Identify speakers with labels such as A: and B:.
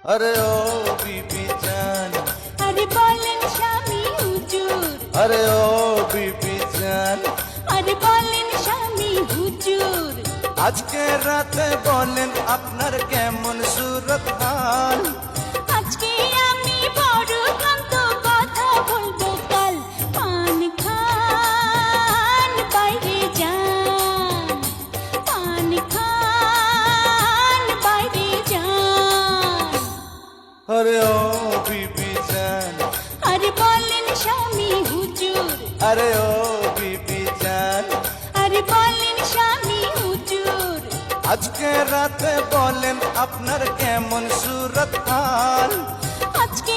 A: अरे ओ बीबी जान,
B: আরে বলেন স্বামী হুজুর,
A: अरे ओ बीबी जान,
B: আরে বলেন স্বামী হুজুর,
A: আজকে রাতে বলেন আপনার কেমন সুরত হাল।
B: আজকে আমি বড় ক্লান্ত, কথা বলবো কাল। পান খান বাইরে যান, পান খান বাইরে যান।
A: अरे ओ बीबी जान,
B: আরে বলেন স্বামী হুজুর,
A: अरे ओ बीबी जान,
B: আরে বলেন স্বামী হুজুর,
A: আজকে রাতে বলেন আপনার কেমন সুরত হাল।
B: আজকে